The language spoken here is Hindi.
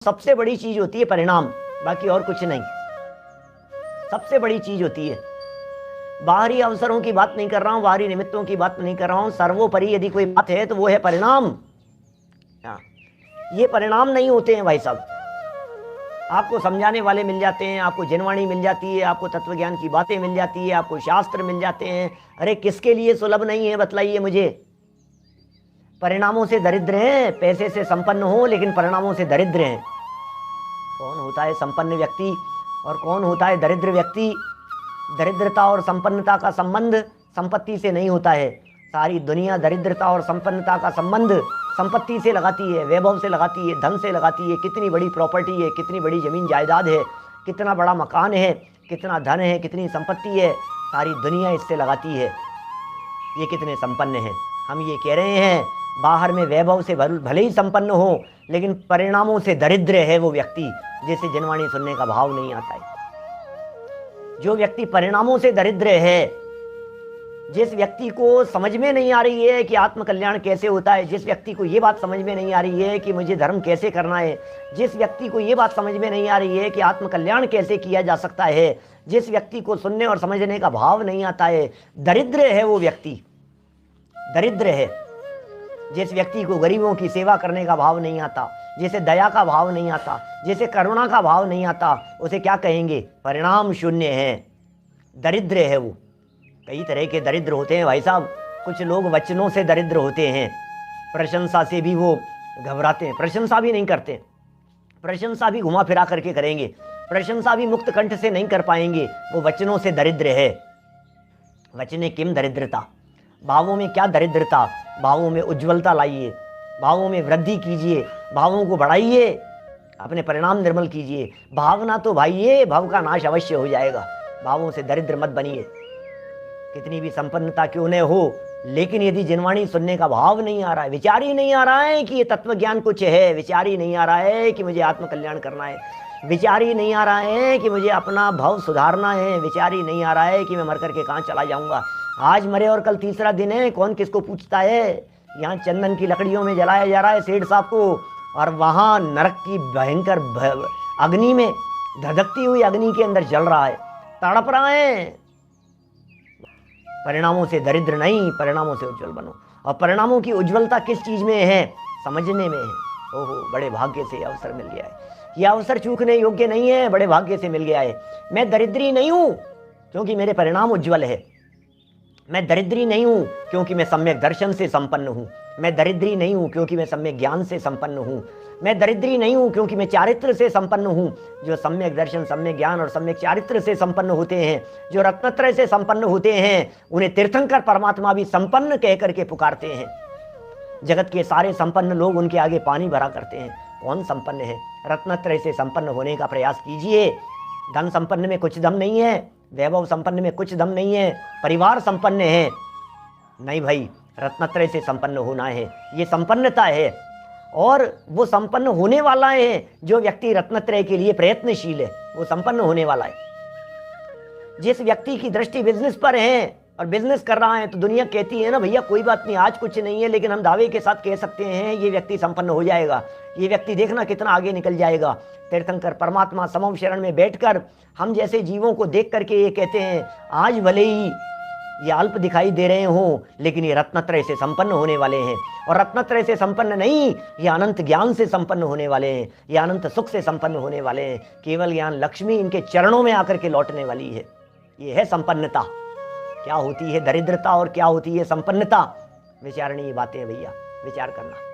सबसे बड़ी चीज होती है परिणाम, बाकी और कुछ नहीं। सबसे बड़ी चीज होती है, बाहरी अवसरों की बात नहीं कर रहा हूं, बाहरी निमित्तों की बात नहीं कर रहा हूं, सर्वोपरि यदि कोई बात है तो वो है परिणाम। ये परिणाम नहीं होते हैं भाई साहब। आपको समझाने वाले मिल जाते हैं, आपको जिनवाणी मिल जाती है, आपको तत्वज्ञान की बातें मिल जाती है, आपको शास्त्र मिल जाते हैं। अरे किसके लिए सुलभ नहीं है बतलाइए मुझे। परिणामों से दरिद्र हैं, पैसे से संपन्न हो लेकिन परिणामों से दरिद्र हैं। कौन होता है संपन्न व्यक्ति और कौन होता है दरिद्र व्यक्ति? दरिद्रता और संपन्नता का संबंध संपत्ति से नहीं होता है। सारी दुनिया दरिद्रता और संपन्नता का संबंध संपत्ति से लगाती है, वैभव से लगाती है, धन से लगाती है। कितनी बड़ी प्रॉपर्टी है, कितनी बड़ी जमीन जायदाद है, कितना बड़ा मकान है, कितना धन है, कितनी संपत्ति है, सारी दुनिया इससे लगाती है। ये कितने संपन्न हैं। हम ये कह रहे हैं बाहर में वैभव से भले ही संपन्न हो लेकिन परिणामों से दरिद्र है वो व्यक्ति जिसे जिनवाणी सुनने का भाव नहीं आता है। जो व्यक्ति परिणामों से दरिद्र है, जिस व्यक्ति को समझ में नहीं आ रही है कि आत्मकल्याण कैसे होता है, जिस व्यक्ति को ये बात समझ में नहीं आ रही है कि मुझे धर्म कैसे करना है, जिस व्यक्ति को ये बात समझ में नहीं आ रही है कि आत्मकल्याण कैसे किया जा सकता है, जिस व्यक्ति को सुनने और समझने का भाव नहीं आता है, दरिद्र है वो व्यक्ति, दरिद्र है। जिस व्यक्ति को गरीबों की सेवा करने का भाव नहीं आता, जिसे दया का भाव नहीं आता, जिसे करुणा का भाव नहीं आता, उसे क्या कहेंगे? परिणाम शून्य है, दरिद्र है वो। कई तरह के दरिद्र होते हैं भाई साहब। कुछ लोग वचनों से दरिद्र होते हैं, प्रशंसा से भी वो घबराते हैं, प्रशंसा भी नहीं करते, प्रशंसा भी घुमा फिरा करके करेंगे, प्रशंसा भी मुक्त कंठ से नहीं कर पाएंगे, वो वचनों से दरिद्र है। वचने किम दरिद्रता, भावों में क्या दरिद्रता? भावों में उज्ज्वलता लाइए, भावों में वृद्धि कीजिए, भावों को बढ़ाइए, अपने परिणाम निर्मल कीजिए। भावना तो भाइये, भाव का नाश अवश्य हो जाएगा। भावों से दरिद्र मत बनिए। कितनी भी संपन्नता क्यों न हो, लेकिन यदि जिनवाणी सुनने का भाव नहीं आ रहा है, विचार ही नहीं आ रहा है कि ये तत्व ज्ञान कुछ है, विचार ही नहीं आ रहा है कि मुझे आत्मकल्याण करना है, विचार ही नहीं आ रहा है कि मुझे अपना भाव सुधारना है, विचार ही नहीं आ रहा है कि मैं मर करके कहाँ चला जाऊंगा। आज मरे और कल तीसरा दिन है, कौन किसको पूछता है। यहाँ चंदन की लकड़ियों में जलाया जा रहा है सेठ साहब को, और वहाँ नरक की भयंकर अग्नि में, धधकती हुई अग्नि के अंदर जल रहा है, तड़प रहा है। परिणामों से दरिद्र नहीं, परिणामों से उज्जवल बनो। और परिणामों की उज्जवलता किस चीज में है? समझने में है। ओहो, बड़े भाग्य से अवसर मिल गया है, यह अवसर चूकने योग्य नहीं है, बड़े भाग्य से मिल गया है। मैं दरिद्री नहीं हूं क्योंकि मेरे परिणाम उज्जवल है। मैं दरिद्री नहीं हूं क्योंकि मैं सम्यक दर्शन से संपन्न हूं। मैं दरिद्री नहीं हूं क्योंकि मैं सम्यक ज्ञान से संपन्न हूं। मैं दरिद्री नहीं हूं क्योंकि मैं चारित्र से संपन्न हूं। जो सम्यक दर्शन, सम्यक ज्ञान और सम्यक चारित्र से संपन्न होते हैं, जो रत्नत्रय से संपन्न होते हैं, उन्हें तीर्थंकर परमात्मा भी संपन्न कह करके पुकारते हैं। जगत के सारे संपन्न लोग उनके आगे पानी भरा करते हैं। कौन संपन्न है? रत्नत्रय से संपन्न होने का प्रयास कीजिए। धन संपन्न में कुछ दम नहीं है, वैभव संपन्न में कुछ दम नहीं है, परिवार संपन्न है नहीं भाई, रत्नत्रय से संपन्न होना है, ये संपन्नता है। और वो संपन्न होने वाला है जो व्यक्ति रत्नत्रय के लिए प्रयत्नशील है, वो संपन्न होने वाला है। जिस व्यक्ति की दृष्टि बिजनेस पर है और बिजनेस कर रहा है तो दुनिया कहती है ना भैया कोई बात नहीं, आज कुछ नहीं है, लेकिन हम दावे के साथ कह सकते हैं ये व्यक्ति संपन्न हो जाएगा, ये व्यक्ति देखना कितना आगे निकल जाएगा। तीर्थंकर परमात्मा समम शरण में बैठकर हम जैसे जीवों को देख करके ये कहते हैं, आज भले ही ये अल्प दिखाई दे रहे हों लेकिन ये रत्नत्रय से संपन्न होने वाले हैं। और रत्नत्रय से संपन्न नहीं, ये अनंत ज्ञान से संपन्न होने वाले हैं, ये अनंत सुख से संपन्न होने वाले हैं। केवल ज्ञान लक्ष्मी इनके चरणों में आकर के लौटने वाली है। ये है संपन्नता। क्या होती है दरिद्रता और क्या होती है संपन्नता? विचारणीय बातें भैया, विचार करना।